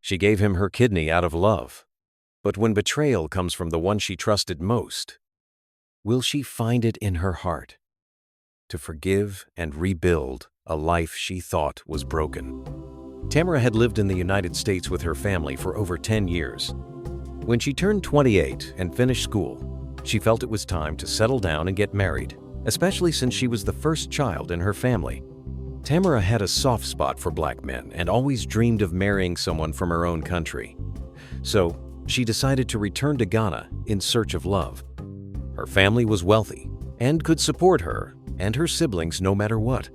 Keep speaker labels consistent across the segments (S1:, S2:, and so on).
S1: She gave him her kidney out of love. But when betrayal comes from the one she trusted most, will she find it in her heart to forgive and rebuild a life she thought was broken? Tamara had lived in the United States with her family for over 10 years. When she turned 28 and finished school, she felt it was time to settle down and get married, especially since she was the first child in her family. Tamara had a soft spot for black men and always dreamed of marrying someone from her own country. So, she decided to return to Ghana in search of love. Her family was wealthy and could support her and her siblings no matter what.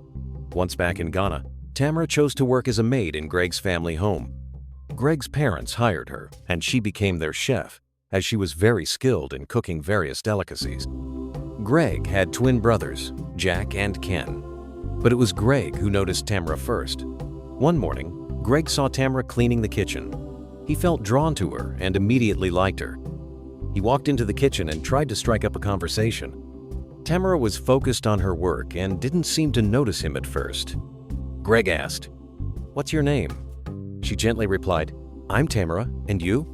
S1: Once back in Ghana, Tamara chose to work as a maid in Greg's family home. Greg's parents hired her, and she became their chef, as she was very skilled in cooking various delicacies. Greg had twin brothers, Jack and Ken. But it was Greg who noticed Tamara first. One morning, Greg saw Tamara cleaning the kitchen. He felt drawn to her and immediately liked her. He walked into the kitchen and tried to strike up a conversation. Tamara was focused on her work and didn't seem to notice him at first. Greg asked, "What's your name?" She gently replied, "I'm Tamara, and you?"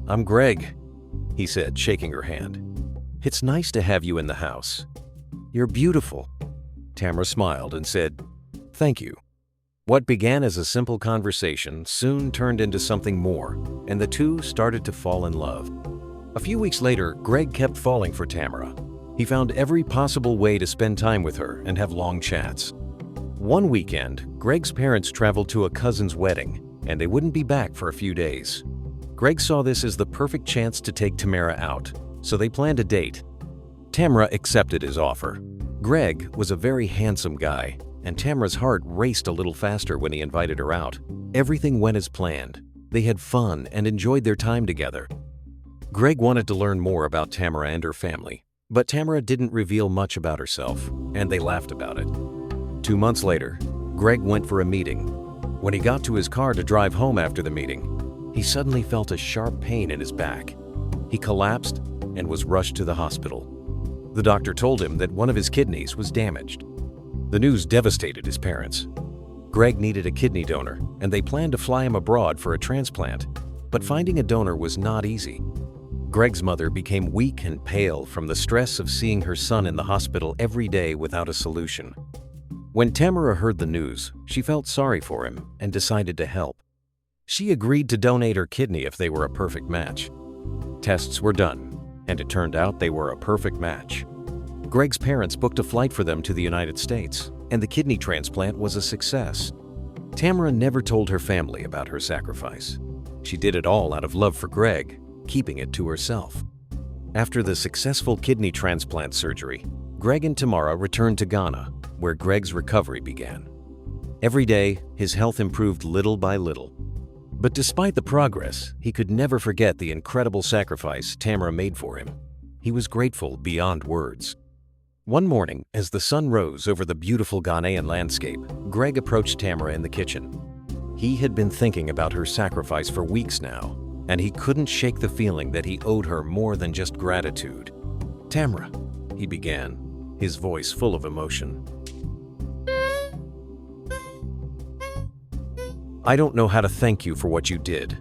S1: "I'm Greg," he said, shaking her hand. "It's nice to have you in the house. You're beautiful." Tamara smiled and said, "Thank you." What began as a simple conversation soon turned into something more, and the two started to fall in love. A few weeks later, Greg kept falling for Tamara. He found every possible way to spend time with her and have long chats. One weekend, Greg's parents traveled to a cousin's wedding, and they wouldn't be back for a few days. Greg saw this as the perfect chance to take Tamara out, so they planned a date. Tamara accepted his offer. Greg was a very handsome guy, and Tamara's heart raced a little faster when he invited her out. Everything went as planned. They had fun and enjoyed their time together. Greg wanted to learn more about Tamara and her family, but Tamara didn't reveal much about herself, and they laughed about it. 2 months later, Greg went for a meeting. When he got to his car to drive home after the meeting, he suddenly felt a sharp pain in his back. He collapsed and was rushed to the hospital. The doctor told him that one of his kidneys was damaged. The news devastated his parents. Greg needed a kidney donor, and they planned to fly him abroad for a transplant. But finding a donor was not easy. Greg's mother became weak and pale from the stress of seeing her son in the hospital every day without a solution. When Tamara heard the news, she felt sorry for him and decided to help. She agreed to donate her kidney if they were a perfect match. Tests were done, and it turned out they were a perfect match. Greg's parents booked a flight for them to the United States, and the kidney transplant was a success. Tamara never told her family about her sacrifice. She did it all out of love for Greg, keeping it to herself. After the successful kidney transplant surgery, Greg and Tamara returned to Ghana, where Greg's recovery began. Every day, his health improved little by little. But despite the progress, he could never forget the incredible sacrifice Tamara made for him. He was grateful beyond words. One morning, as the sun rose over the beautiful Ghanaian landscape, Greg approached Tamara in the kitchen. He had been thinking about her sacrifice for weeks now, and he couldn't shake the feeling that he owed her more than just gratitude. "Tamara," he began, his voice full of emotion. "I don't know how to thank you for what you did.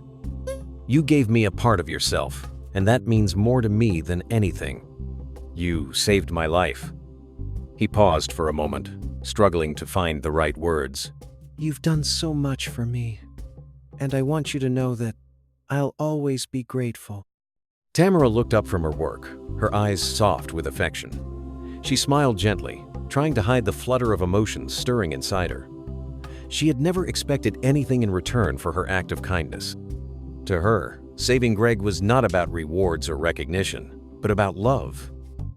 S1: You gave me a part of yourself, and that means more to me than anything. You saved my life." He paused for a moment, struggling to find the right words. "You've done so much for me, and I want you to know that I'll always be grateful." Tamara looked up from her work, her eyes soft with affection. She smiled gently, trying to hide the flutter of emotions stirring inside her. She had never expected anything in return for her act of kindness. To her, saving Greg was not about rewards or recognition, but about love.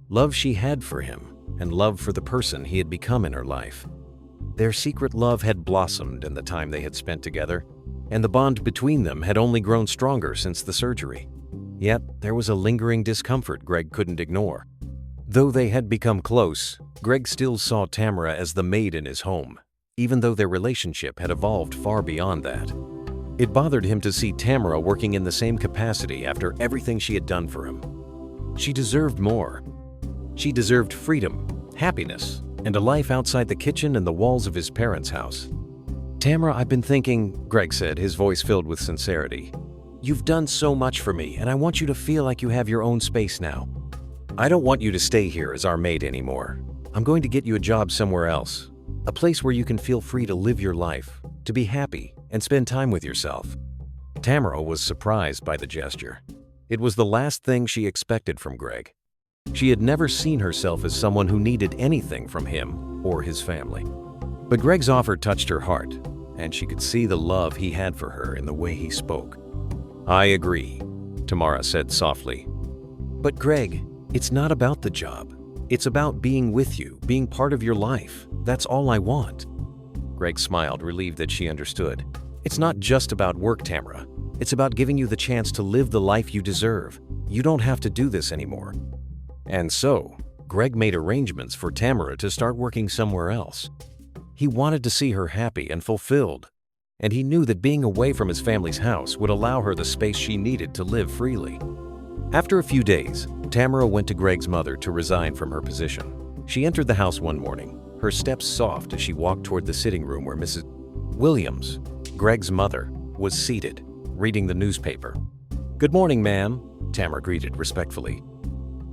S1: Love she had for him, and love for the person he had become in her life. Their secret love had blossomed in the time they had spent together, and the bond between them had only grown stronger since the surgery. Yet, there was a lingering discomfort Greg couldn't ignore. Though they had become close, Greg still saw Tamara as the maid in his home, even though their relationship had evolved far beyond that. It bothered him to see Tamara working in the same capacity after everything she had done for him. She deserved more. She deserved freedom, happiness, and a life outside the kitchen and the walls of his parents' house. Tamara, I've been thinking, Greg said, his voice filled with sincerity. You've done so much for me, and I want you to feel like you have your own space now. I don't want you to stay here as our maid anymore. I'm going to get you a job somewhere else. A place where you can feel free to live your life, to be happy, and spend time with yourself. Tamara was surprised by the gesture. It was the last thing she expected from Greg. She had never seen herself as someone who needed anything from him or his family. But Greg's offer touched her heart, and she could see the love he had for her in the way he spoke. I agree, Tamara said softly. But Greg, it's not about the job. It's about being with you, being part of your life. That's all I want. Greg smiled, relieved that she understood. It's not just about work, Tamara. It's about giving you the chance to live the life you deserve. You don't have to do this anymore. And so, Greg made arrangements for Tamara to start working somewhere else. He wanted to see her happy and fulfilled, and he knew that being away from his family's house would allow her the space she needed to live freely. After a few days, Tamara went to Greg's mother to resign from her position. She entered the house one morning, her steps soft as she walked toward the sitting room where Mrs. Williams, Greg's mother, was seated, reading the newspaper. "Good morning, ma'am," Tamara greeted respectfully.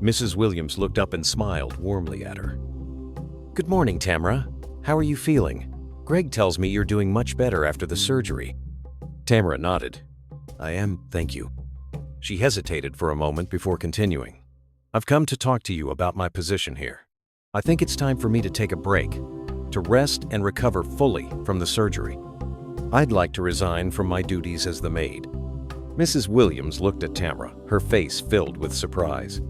S1: Mrs. Williams looked up and smiled warmly at her. "Good morning, Tamara. How are you feeling? Greg tells me you're doing much better after the surgery." Tamara nodded. "I am, thank you." She hesitated for a moment before continuing. "I've come to talk to you about my position here. I think it's time for me to take a break, to rest and recover fully from the surgery. I'd like to resign from my duties as the maid." Mrs. Williams looked at Tamara, her face filled with surprise.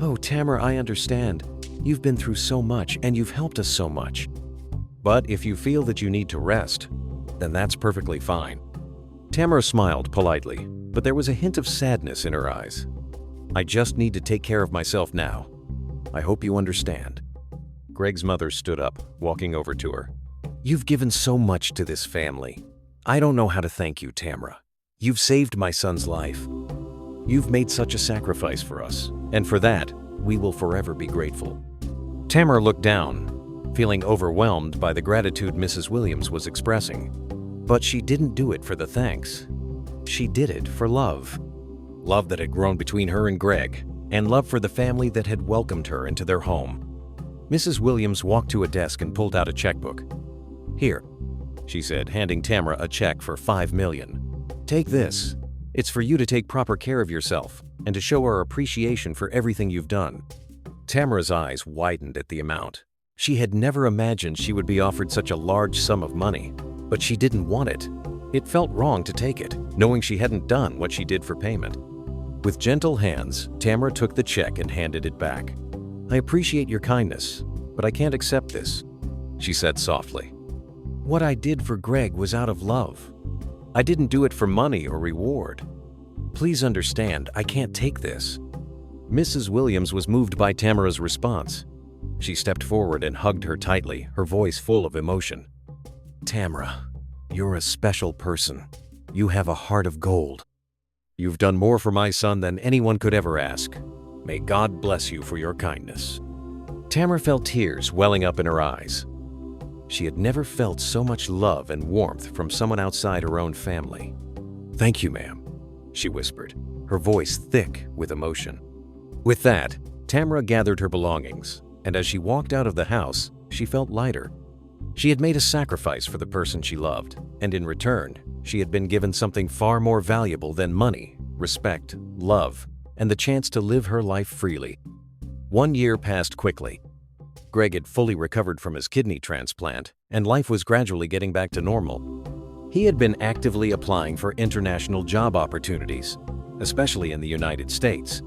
S1: "Oh, Tamara, I understand. You've been through so much and you've helped us so much. But if you feel that you need to rest, then that's perfectly fine." Tamara smiled politely, but there was a hint of sadness in her eyes. "I just need to take care of myself now. I hope you understand." Greg's mother stood up, walking over to her. "You've given so much to this family. I don't know how to thank you, Tamara. You've saved my son's life. You've made such a sacrifice for us, and for that, we will forever be grateful." Tamara looked down, feeling overwhelmed by the gratitude Mrs. Williams was expressing. But she didn't do it for the thanks. She did it for love. Love that had grown between her and Greg, and love for the family that had welcomed her into their home. Mrs. Williams walked to a desk and pulled out a checkbook. "Here," she said, handing Tamara a check for $5 million. "Take this. It's for you to take proper care of yourself and to show our appreciation for everything you've done." Tamara's eyes widened at the amount. She had never imagined she would be offered such a large sum of money, but she didn't want it. It felt wrong to take it, knowing she hadn't done what she did for payment. With gentle hands, Tamara took the check and handed it back. "I appreciate your kindness, but I can't accept this," she said softly. "What I did for Greg was out of love. I didn't do it for money or reward. Please understand, I can't take this." Mrs. Williams was moved by Tamara's response. She stepped forward and hugged her tightly, her voice full of emotion. "Tamara, you're a special person. You have a heart of gold. You've done more for my son than anyone could ever ask. May God bless you for your kindness." Tamara felt tears welling up in her eyes. She had never felt so much love and warmth from someone outside her own family. "Thank you, ma'am," she whispered, her voice thick with emotion. With that, Tamara gathered her belongings, and as she walked out of the house, she felt lighter. She had made a sacrifice for the person she loved, and in return, she had been given something far more valuable than money, respect, love, and the chance to live her life freely. 1 year passed quickly. Greg had fully recovered from his kidney transplant, and life was gradually getting back to normal. He had been actively applying for international job opportunities, especially in the United States,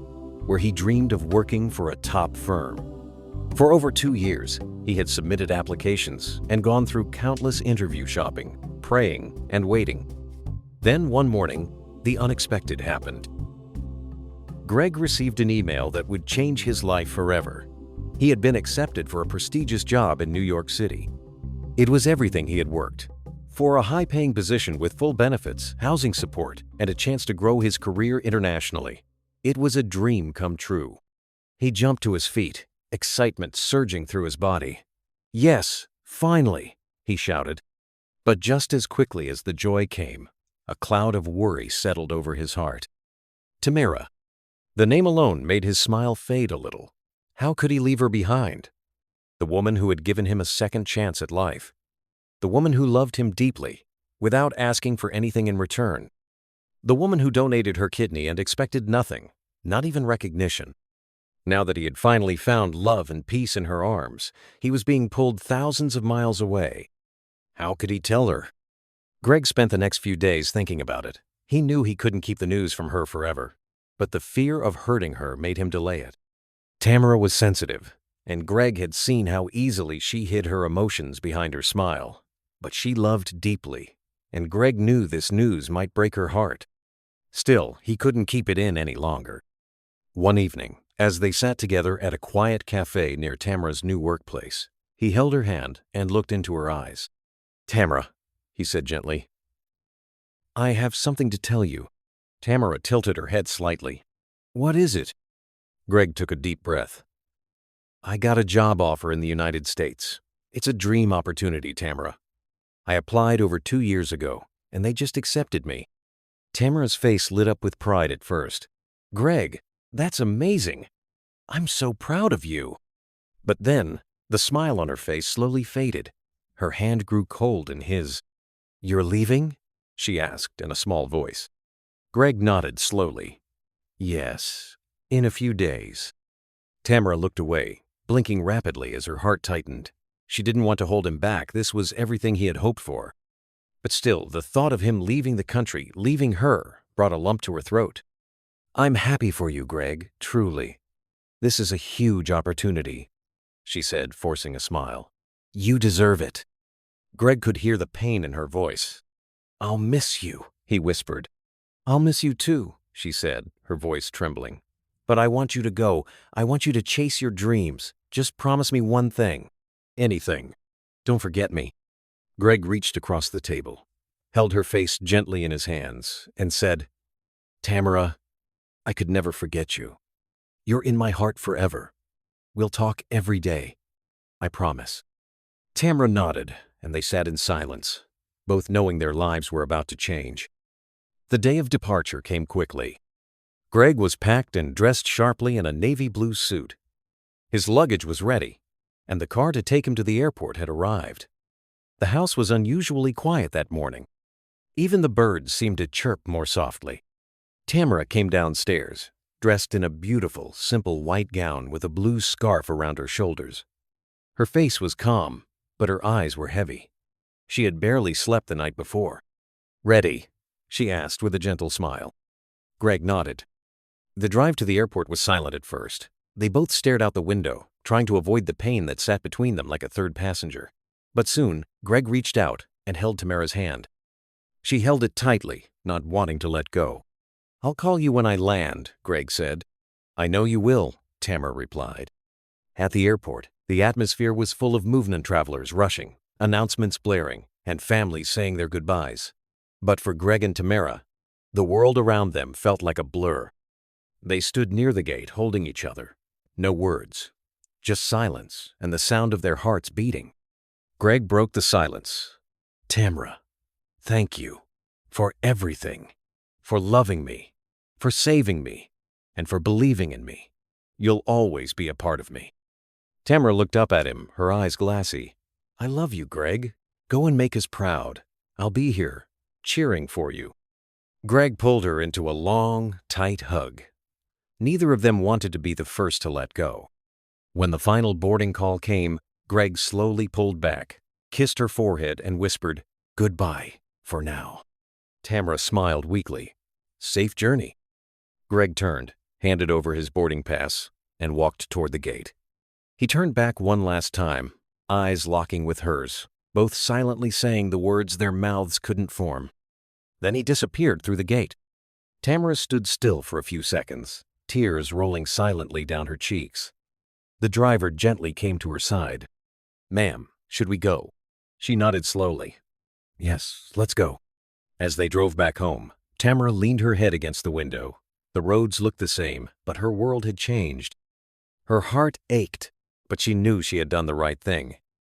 S1: where he dreamed of working for a top firm. For over 2 years, he had submitted applications and gone through countless interview shopping, praying, and waiting. Then one morning, the unexpected happened. Greg received an email that would change his life forever. He had been accepted for a prestigious job in New York City. It was everything he had worked for: a high-paying position with full benefits, housing support, and a chance to grow his career internationally. It was a dream come true. He jumped to his feet, excitement surging through his body. "Yes, finally!" he shouted. But just as quickly as the joy came, a cloud of worry settled over his heart. Tamara. The name alone made his smile fade a little. How could he leave her behind? The woman who had given him a second chance at life. The woman who loved him deeply, without asking for anything in return. The woman who donated her kidney and expected nothing, not even recognition. Now that he had finally found love and peace in her arms, he was being pulled thousands of miles away. How could he tell her? Greg spent the next few days thinking about it. He knew he couldn't keep the news from her forever, but the fear of hurting her made him delay it. Tamara was sensitive, and Greg had seen how easily she hid her emotions behind her smile. But she loved deeply, and Greg knew this news might break her heart. Still, he couldn't keep it in any longer. One evening, as they sat together at a quiet cafe near Tamara's new workplace, he held her hand and looked into her eyes. "Tamara," he said gently, "I have something to tell you." Tamara tilted her head slightly. "What is it?" Greg took a deep breath. "I got a job offer in the United States. It's a dream opportunity, Tamara. I applied over 2 years ago, and they just accepted me." Tamara's face lit up with pride at first. "Greg, that's amazing. I'm so proud of you." But then, the smile on her face slowly faded. Her hand grew cold in his. "You're leaving?" she asked in a small voice. Greg nodded slowly. "Yes, in a few days." Tamara looked away, blinking rapidly as her heart tightened. She didn't want to hold him back. This was everything he had hoped for. But still, the thought of him leaving the country, leaving her, brought a lump to her throat. "I'm happy for you, Greg, truly. This is a huge opportunity," she said, forcing a smile. "You deserve it." Greg could hear the pain in her voice. "I'll miss you," he whispered. "I'll miss you too," she said, her voice trembling. "But I want you to go. I want you to chase your dreams. Just promise me one thing. Anything. Don't forget me." Greg reached across the table, held her face gently in his hands, and said, "Tamara, I could never forget you. You're in my heart forever. We'll talk every day. I promise." Tamara nodded, and they sat in silence, both knowing their lives were about to change. The day of departure came quickly. Greg was packed and dressed sharply in a navy blue suit. His luggage was ready, and the car to take him to the airport had arrived. The house was unusually quiet that morning. Even the birds seemed to chirp more softly. Tamara came downstairs, dressed in a beautiful, simple white gown with a blue scarf around her shoulders. Her face was calm, but her eyes were heavy. She had barely slept the night before. "Ready?" she asked with a gentle smile. Greg nodded. The drive to the airport was silent at first. They both stared out the window, trying to avoid the pain that sat between them like a third passenger. But soon, Greg reached out and held Tamara's hand. She held it tightly, not wanting to let go. "I'll call you when I land," Greg said. "I know you will," Tamara replied. At the airport, the atmosphere was full of movement travelers rushing, announcements blaring, and families saying their goodbyes. But for Greg and Tamara, the world around them felt like a blur. They stood near the gate holding each other. No words, just silence and the sound of their hearts beating. Greg broke the silence. "Tamara, thank you for everything, for loving me, for saving me, and for believing in me. You'll always be a part of me." Tamara looked up at him, her eyes glassy. "I love you, Greg. Go and make us proud. I'll be here, cheering for you." Greg pulled her into a long, tight hug. Neither of them wanted to be the first to let go. When the final boarding call came, Greg slowly pulled back, kissed her forehead, and whispered, "Goodbye, for now." Tamara smiled weakly. "Safe journey." Greg turned, handed over his boarding pass, and walked toward the gate. He turned back one last time, eyes locking with hers, both silently saying the words their mouths couldn't form. Then he disappeared through the gate. Tamara stood still for a few seconds, tears rolling silently down her cheeks. The driver gently came to her side. "Ma'am, should we go?" She nodded slowly. "Yes, let's go." As they drove back home, Tamara leaned her head against the window. The roads looked the same, but her world had changed. Her heart ached, but she knew she had done the right thing.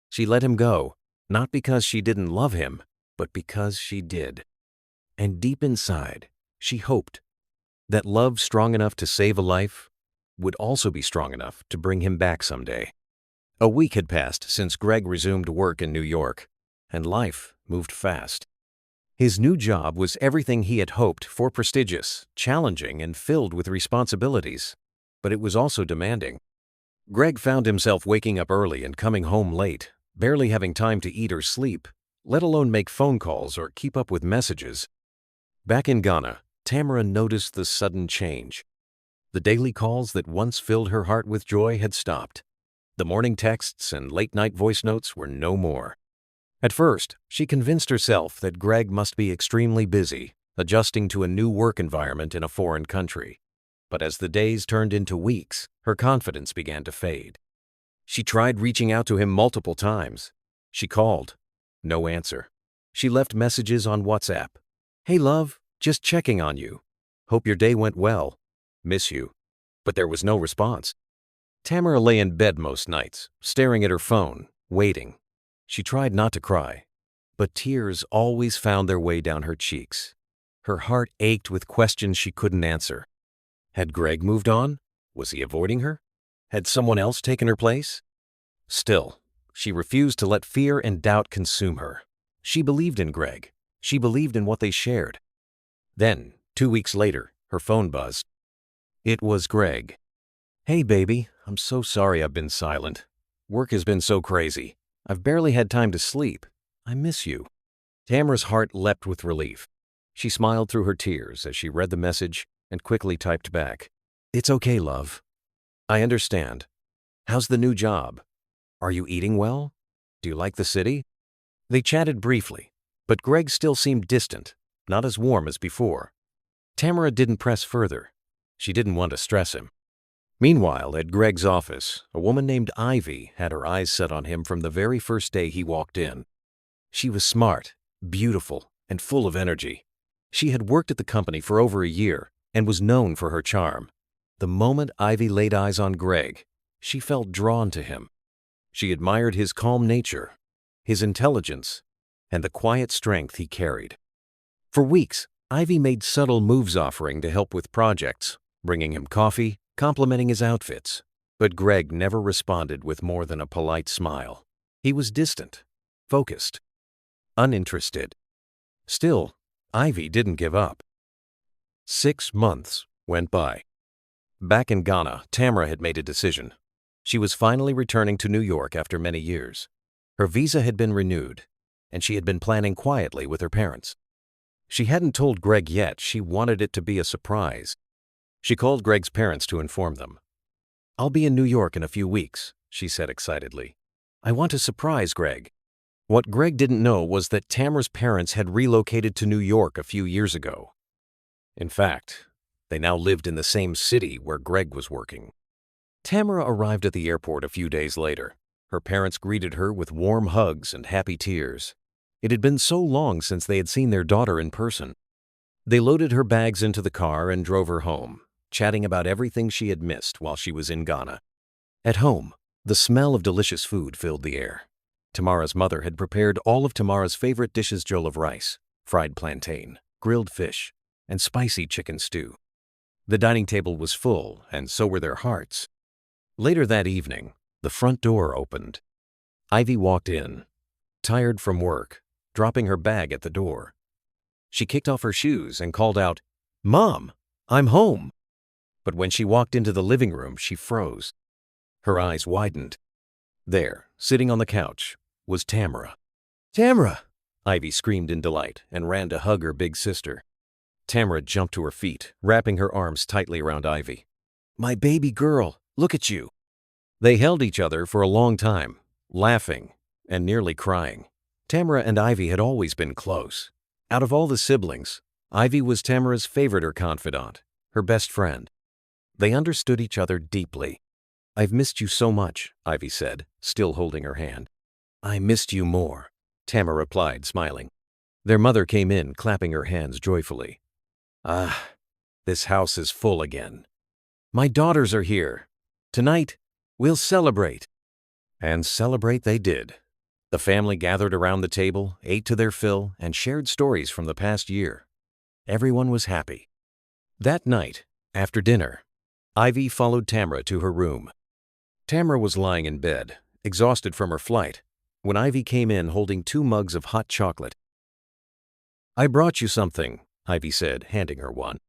S1: She let him go, not because she didn't love him, but because she did. And deep inside, she hoped that love strong enough to save a life would also be strong enough to bring him back someday. A week had passed since Greg resumed work in New York, and life moved fast. His new job was everything he had hoped for: prestigious, challenging, and filled with responsibilities. But it was also demanding. Greg found himself waking up early and coming home late, barely having time to eat or sleep, let alone make phone calls or keep up with messages. Back in Ghana, Tamara noticed the sudden change. The daily calls that once filled her heart with joy had stopped. The morning texts and late-night voice notes were no more. At first, she convinced herself that Greg must be extremely busy, adjusting to a new work environment in a foreign country. But as the days turned into weeks, her confidence began to fade. She tried reaching out to him multiple times. She called. No answer. She left messages on WhatsApp. "Hey love, just checking on you. Hope your day went well. Miss you." But there was no response. Tamara lay in bed most nights, staring at her phone, waiting. She tried not to cry, but tears always found their way down her cheeks. Her heart ached with questions she couldn't answer. Had Greg moved on? Was he avoiding her? Had someone else taken her place? Still, she refused to let fear and doubt consume her. She believed in Greg. She believed in what they shared. Then, 2 weeks later, her phone buzzed. It was Greg. "Hey baby, I'm so sorry I've been silent. Work has been so crazy. I've barely had time to sleep. I miss you." Tamara's heart leapt with relief. She smiled through her tears as she read the message and quickly typed back, "It's okay, love. I understand. How's the new job? Are you eating well? Do you like the city?" They chatted briefly, but Greg still seemed distant, not as warm as before. Tamara didn't press further. She didn't want to stress him. Meanwhile, at Greg's office, a woman named Ivy had her eyes set on him from the very first day he walked in. She was smart, beautiful, and full of energy. She had worked at the company for over a year and was known for her charm. The moment Ivy laid eyes on Greg, she felt drawn to him. She admired his calm nature, his intelligence, and the quiet strength he carried. For weeks, Ivy made subtle moves, offering to help with projects, bringing him coffee, complimenting his outfits. But Greg never responded with more than a polite smile. He was distant, focused, uninterested. Still, Ivy didn't give up. 6 months went by. Back in Ghana, Tamara had made a decision. She was finally returning to New York after many years. Her visa had been renewed, and she had been planning quietly with her parents. She hadn't told Greg yet. She wanted it to be a surprise. She called Greg's parents to inform them. "I'll be in New York in a few weeks," she said excitedly. "I want to surprise Greg." What Greg didn't know was that Tamara's parents had relocated to New York a few years ago. In fact, they now lived in the same city where Greg was working. Tamara arrived at the airport a few days later. Her parents greeted her with warm hugs and happy tears. It had been so long since they had seen their daughter in person. They loaded her bags into the car and drove her home, chatting about everything she had missed while she was in Ghana. At home, the smell of delicious food filled the air. Tamara's mother had prepared all of Tamara's favorite dishes: jollof rice, fried plantain, grilled fish, and spicy chicken stew. The dining table was full, and so were their hearts. Later that evening, the front door opened. Ivy walked in, tired from work, dropping her bag at the door. She kicked off her shoes and called out, "Mom, I'm home." But when she walked into the living room, she froze. Her eyes widened. There, sitting on the couch, was Tamara. "Tamara!" Ivy screamed in delight and ran to hug her big sister. Tamara jumped to her feet, wrapping her arms tightly around Ivy. "My baby girl, look at you." They held each other for a long time, laughing and nearly crying. Tamara and Ivy had always been close. Out of all the siblings, Ivy was Tamara's favorite, her confidant, her best friend. They understood each other deeply. "I've missed you so much," Ivy said, still holding her hand. "I missed you more," Tamara replied, smiling. Their mother came in, clapping her hands joyfully. "Ah, this house is full again. My daughters are here. Tonight, we'll celebrate." And celebrate they did. The family gathered around the table, ate to their fill, and shared stories from the past year. Everyone was happy. That night, after dinner, Ivy followed Tamara to her room. Tamara was lying in bed, exhausted from her flight, when Ivy came in holding 2 mugs of hot chocolate. "I brought you something," Ivy said, handing her one.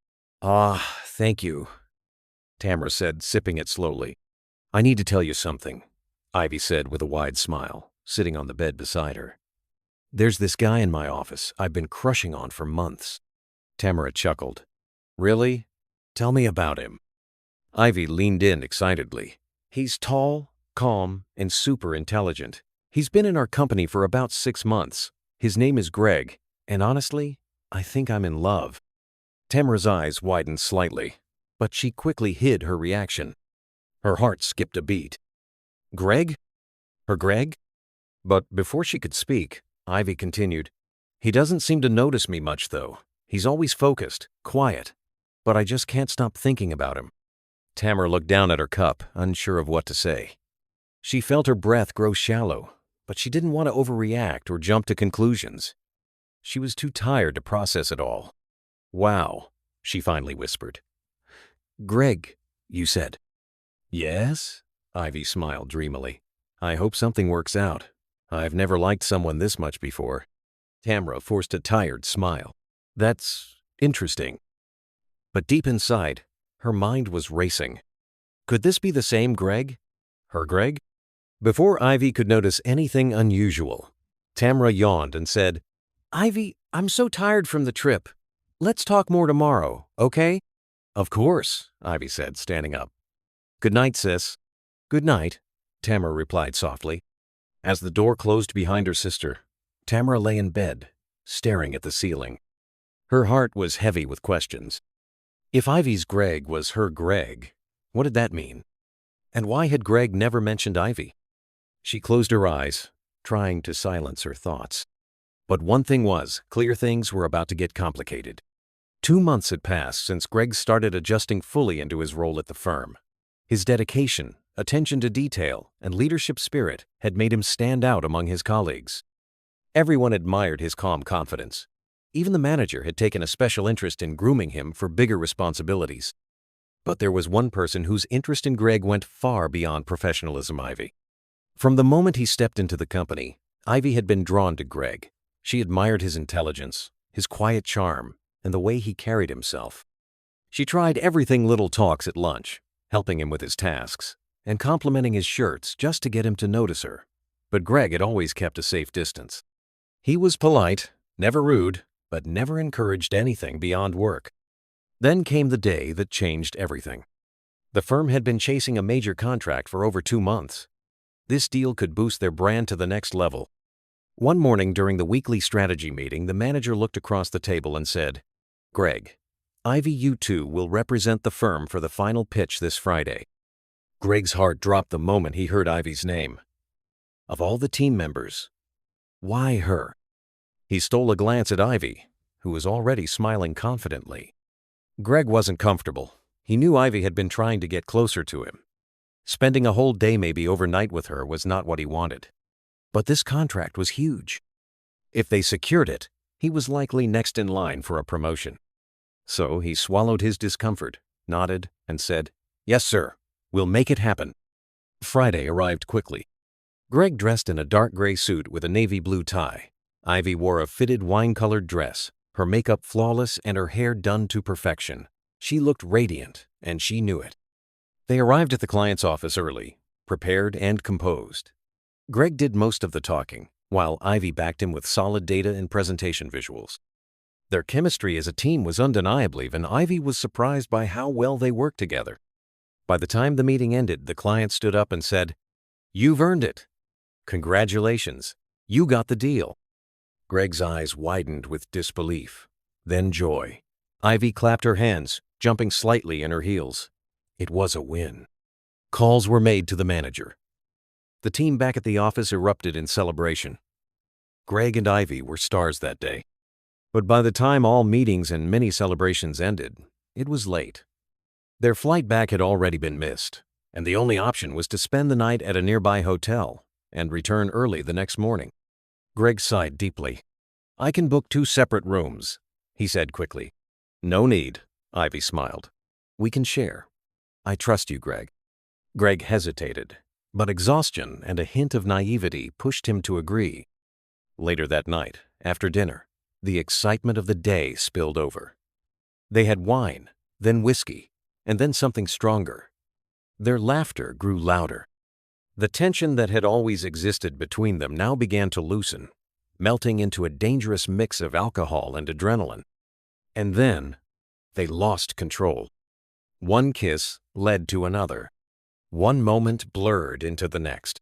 S1: "Ah, thank you," Tamara said, sipping it slowly. "I need to tell you something," Ivy said with a wide smile, sitting on the bed beside her. "There's this guy in my office I've been crushing on for months." Tamara chuckled. "Really? Tell me about him." Ivy leaned in excitedly. "He's tall, calm, and super intelligent. He's been in our company for about 6 months. His name is Greg, and honestly, I think I'm in love." Tamara's eyes widened slightly, but she quickly hid her reaction. Her heart skipped a beat. "Greg? Her Greg?" But before she could speak, Ivy continued, "He doesn't seem to notice me much, though. He's always focused, quiet, but I just can't stop thinking about him." Tamara looked down at her cup, unsure of what to say. She felt her breath grow shallow, but she didn't want to overreact or jump to conclusions. She was too tired to process it all. "Wow," she finally whispered. "Greg, you said." "Yes?" Ivy smiled dreamily. "I hope something works out. I've never liked someone this much before." Tamara forced a tired smile. "That's interesting." But deep inside, her mind was racing. Could this be the same Greg? Her Greg? Before Ivy could notice anything unusual, Tamara yawned and said, "Ivy, I'm so tired from the trip. Let's talk more tomorrow, okay?" "Of course," Ivy said, standing up. "Good night, sis." "Good night," Tamara replied softly. As the door closed behind her sister, Tamara lay in bed, staring at the ceiling. Her heart was heavy with questions. If Ivy's Greg was her Greg, what did that mean? And why had Greg never mentioned Ivy? She closed her eyes, trying to silence her thoughts. But one thing was clear: things were about to get complicated. 2 months had passed since Greg started adjusting fully into his role at the firm. His dedication, attention to detail, and leadership spirit had made him stand out among his colleagues. Everyone admired his calm confidence. Even the manager had taken a special interest in grooming him for bigger responsibilities. But there was one person whose interest in Greg went far beyond professionalism: Ivy. From the moment he stepped into the company, Ivy had been drawn to Greg. She admired his intelligence, his quiet charm, and the way he carried himself. She tried everything: little talks at lunch, helping him with his tasks, and complimenting his shirts just to get him to notice her. But Greg had always kept a safe distance. He was polite, never rude, but never encouraged anything beyond work. Then came the day that changed everything. The firm had been chasing a major contract for over 2 months. This deal could boost their brand to the next level. One morning during the weekly strategy meeting, the manager looked across the table and said, "Greg, Ivy, you two will represent the firm for the final pitch this Friday." Greg's heart dropped the moment he heard Ivy's name. Of all the team members, why her? He stole a glance at Ivy, who was already smiling confidently. Greg wasn't comfortable. He knew Ivy had been trying to get closer to him. Spending a whole day, maybe overnight, with her was not what he wanted. But this contract was huge. If they secured it, he was likely next in line for a promotion. So he swallowed his discomfort, nodded, and said, "Yes, sir. We'll make it happen." Friday arrived quickly. Greg dressed in a dark gray suit with a navy blue tie. Ivy wore a fitted wine-colored dress, her makeup flawless and her hair done to perfection. She looked radiant, and she knew it. They arrived at the client's office early, prepared and composed. Greg did most of the talking, while Ivy backed him with solid data and presentation visuals. Their chemistry as a team was undeniable, and Ivy was surprised by how well they worked together. By the time the meeting ended, the client stood up and said, "You've earned it. Congratulations. You got the deal." Greg's eyes widened with disbelief, then joy. Ivy clapped her hands, jumping slightly in her heels. It was a win. Calls were made to the manager. The team back at the office erupted in celebration. Greg and Ivy were stars that day. But by the time all meetings and mini celebrations ended, it was late. Their flight back had already been missed, and the only option was to spend the night at a nearby hotel, and return early the next morning. Greg sighed deeply. "I can book 2 separate rooms," he said quickly. "No need," Ivy smiled. "We can share. I trust you, Greg." Greg hesitated, but exhaustion and a hint of naivety pushed him to agree. Later that night, after dinner, the excitement of the day spilled over. They had wine, then whiskey, and then something stronger. Their laughter grew louder. The tension that had always existed between them now began to loosen, melting into a dangerous mix of alcohol and adrenaline. And then, they lost control. One kiss led to another. One moment blurred into the next.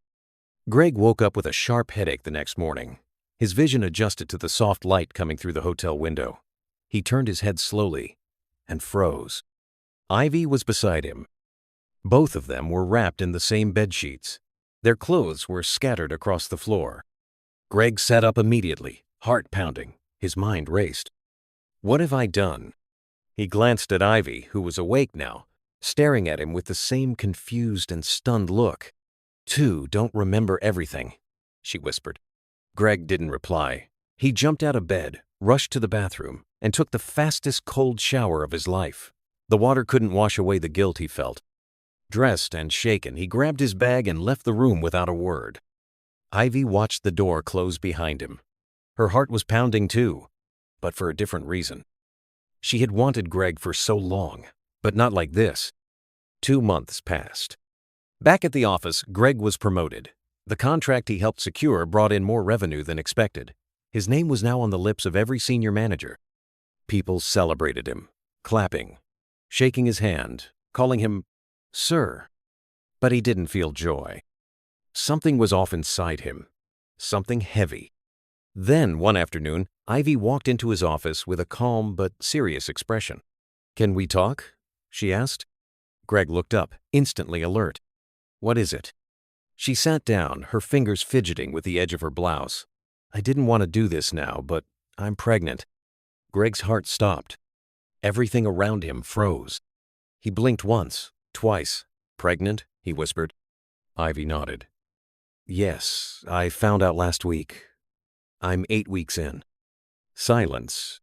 S1: Greg woke up with a sharp headache the next morning. His vision adjusted to the soft light coming through the hotel window. He turned his head slowly and froze. Ivy was beside him. Both of them were wrapped in the same bedsheets. Their clothes were scattered across the floor. Greg sat up immediately, heart pounding. His mind raced. What have I done? He glanced at Ivy, who was awake now, staring at him with the same confused and stunned look. "Two don't remember everything," she whispered. Greg didn't reply. He jumped out of bed, rushed to the bathroom, and took the fastest cold shower of his life. The water couldn't wash away the guilt he felt. Dressed and shaken, he grabbed his bag and left the room without a word. Ivy watched the door close behind him. Her heart was pounding too, but for a different reason. She had wanted Greg for so long, but not like this. 2 months passed. Back at the office, Greg was promoted. The contract he helped secure brought in more revenue than expected. His name was now on the lips of every senior manager. People celebrated him, clapping, shaking his hand, calling him Sir. But he didn't feel joy. Something was off inside him, something heavy. Then, one afternoon, Ivy walked into his office with a calm but serious expression. "Can we talk?" she asked. Greg looked up, instantly alert. "What is it?" She sat down, her fingers fidgeting with the edge of her blouse. "I didn't want to do this now, but I'm pregnant." Greg's heart stopped. Everything around him froze. He blinked once, twice. "Pregnant?" he whispered. Ivy nodded. "Yes, I found out last week. I'm 8 weeks in." Silence.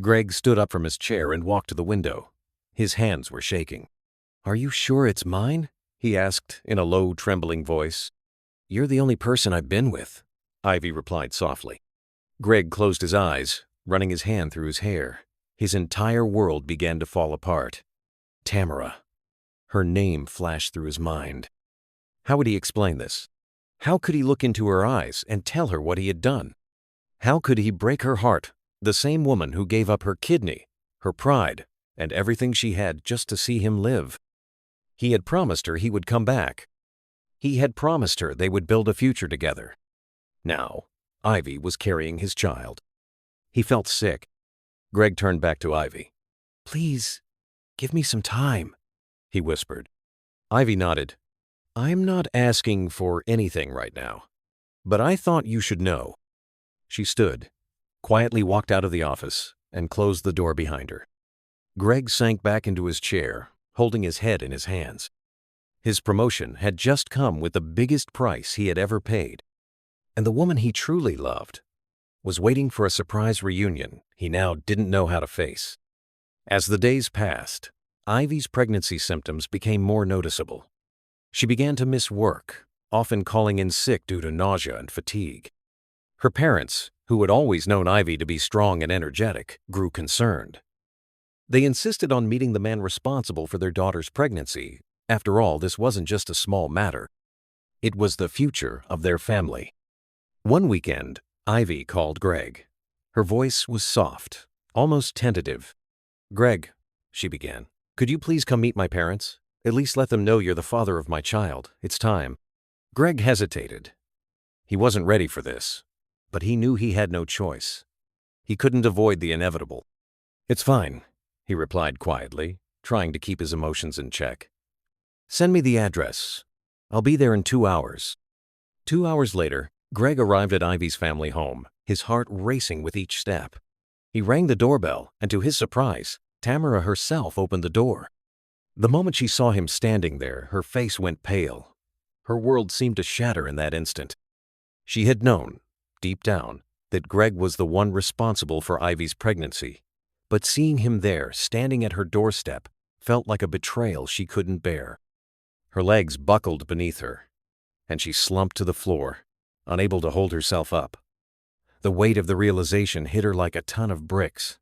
S1: Greg stood up from his chair and walked to the window. His hands were shaking. "Are you sure it's mine?" he asked in a low, trembling voice. "You're the only person I've been with," Ivy replied softly. Greg closed his eyes, running his hand through his hair. His entire world began to fall apart. Tamara. Her name flashed through his mind. How would he explain this? How could he look into her eyes and tell her what he had done? How could he break her heart, the same woman who gave up her kidney, her pride, and everything she had just to see him live? He had promised her he would come back. He had promised her they would build a future together. Now, Ivy was carrying his child. He felt sick. Greg turned back to Ivy. "Please, give me some time," he whispered. Ivy nodded. "I'm not asking for anything right now, but I thought you should know." She stood, quietly walked out of the office, and closed the door behind her. Greg sank back into his chair, holding his head in his hands. His promotion had just come with the biggest price he had ever paid, and the woman he truly loved was waiting for a surprise reunion he now didn't know how to face. As the days passed, Ivy's pregnancy symptoms became more noticeable. She began to miss work, often calling in sick due to nausea and fatigue. Her parents, who had always known Ivy to be strong and energetic, grew concerned. They insisted on meeting the man responsible for their daughter's pregnancy. After all, this wasn't just a small matter. It was the future of their family. One weekend, Ivy called Greg. Her voice was soft, almost tentative. "Greg," she began, "could you please come meet my parents? At least let them know you're the father of my child. It's time." Greg hesitated. He wasn't ready for this, but he knew he had no choice. He couldn't avoid the inevitable. "It's fine," he replied quietly, trying to keep his emotions in check. "Send me the address. I'll be there in 2 hours." 2 hours later, Greg arrived at Ivy's family home, his heart racing with each step. He rang the doorbell, and to his surprise, Tamara herself opened the door. The moment she saw him standing there, her face went pale. Her world seemed to shatter in that instant. She had known, deep down, that Greg was the one responsible for Ivy's pregnancy, but seeing him there, standing at her doorstep, felt like a betrayal she couldn't bear. Her legs buckled beneath her, and she slumped to the floor, unable to hold herself up. The weight of the realization hit her like a ton of bricks.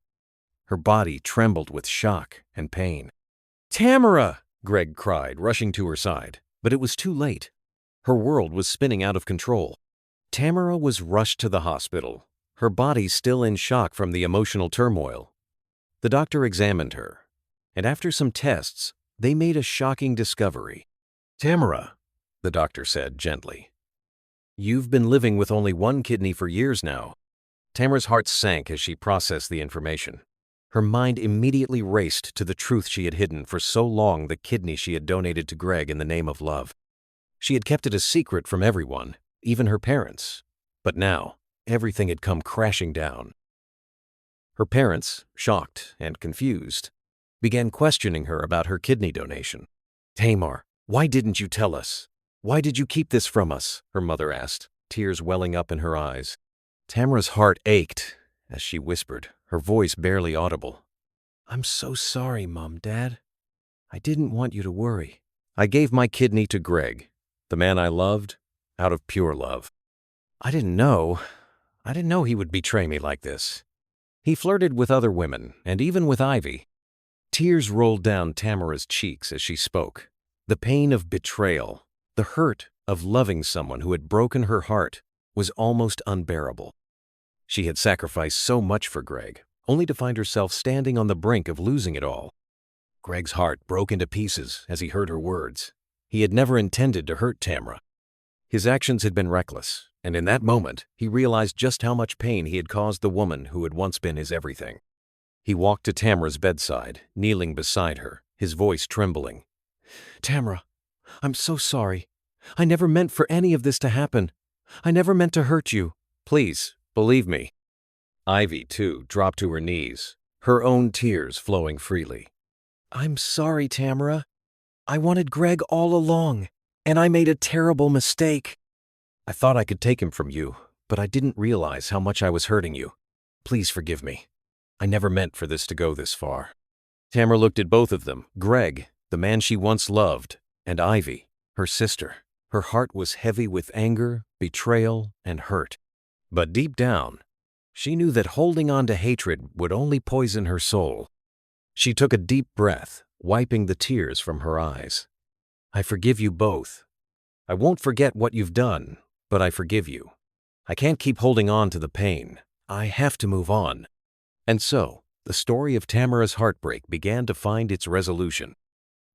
S1: Her body trembled with shock and pain. "Tamara!" Greg cried, rushing to her side, but it was too late. Her world was spinning out of control. Tamara was rushed to the hospital, her body still in shock from the emotional turmoil. The doctor examined her, and after some tests, they made a shocking discovery. "Tamara," the doctor said gently, "you've been living with only one kidney for years now." Tamara's heart sank as she processed the information. Her mind immediately raced to the truth she had hidden for so long, the kidney she had donated to Greg in the name of love. She had kept it a secret from everyone, even her parents. But now, everything had come crashing down. Her parents, shocked and confused, began questioning her about her kidney donation. "Tamar, why didn't you tell us? Why did you keep this from us?" her mother asked, tears welling up in her eyes. Tamara's heart ached as she whispered, her voice barely audible. "I'm so sorry, Mom, Dad. I didn't want you to worry. I gave my kidney to Greg, the man I loved, out of pure love. I didn't know he would betray me like this. He flirted with other women, and even with Ivy." Tears rolled down Tamara's cheeks as she spoke. The pain of betrayal, the hurt of loving someone who had broken her heart, was almost unbearable. She had sacrificed so much for Greg, only to find herself standing on the brink of losing it all. Greg's heart broke into pieces as he heard her words. He had never intended to hurt Tamara. His actions had been reckless, and in that moment, he realized just how much pain he had caused the woman who had once been his everything. He walked to Tamara's bedside, kneeling beside her, his voice trembling. "Tamara, I'm so sorry. I never meant for any of this to happen. I never meant to hurt you. Please, believe me." Ivy, too, dropped to her knees, her own tears flowing freely. "I'm sorry, Tamara. I wanted Greg all along, and I made a terrible mistake. I thought I could take him from you, but I didn't realize how much I was hurting you. Please forgive me. I never meant for this to go this far." Tamara looked at both of them, Greg, the man she once loved, and Ivy, her sister. Her heart was heavy with anger, betrayal, and hurt. But deep down, she knew that holding on to hatred would only poison her soul. She took a deep breath, wiping the tears from her eyes. "I forgive you both. I won't forget what you've done, but I forgive you. I can't keep holding on to the pain. I have to move on." And so, the story of Tamara's heartbreak began to find its resolution.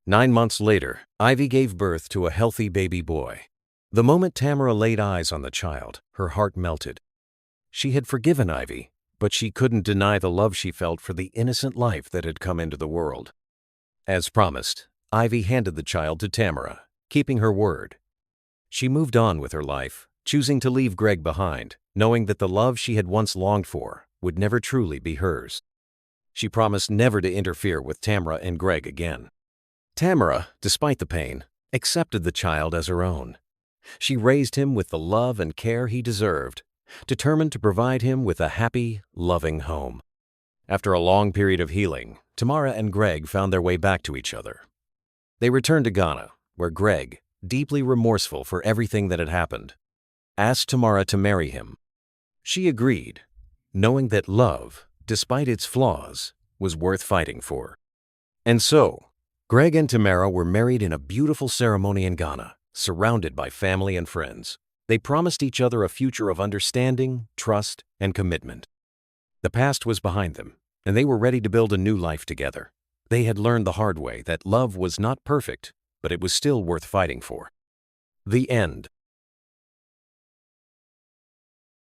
S1: 9 months later, Ivy gave birth to a healthy baby boy. The moment Tamara laid eyes on the child, her heart melted. She had forgiven Ivy, but she couldn't deny the love she felt for the innocent life that had come into the world. As promised, Ivy handed the child to Tamara, keeping her word. She moved on with her life, choosing to leave Greg behind, knowing that the love she had once longed for would never truly be hers. She promised never to interfere with Tamara and Greg again. Tamara, despite the pain, accepted the child as her own. She raised him with the love and care he deserved, determined to provide him with a happy, loving home. After a long period of healing, Tamara and Greg found their way back to each other. They returned to Ghana, where Greg, deeply remorseful for everything that had happened, asked Tamara to marry him. She agreed, knowing that love, despite its flaws, was worth fighting for. And so, Greg and Tamara were married in a beautiful ceremony in Ghana, surrounded by family and friends. They promised each other a future of understanding, trust, and commitment. The past was behind them, and they were ready to build a new life together. They had learned the hard way that love was not perfect, but it was still worth fighting for. The end.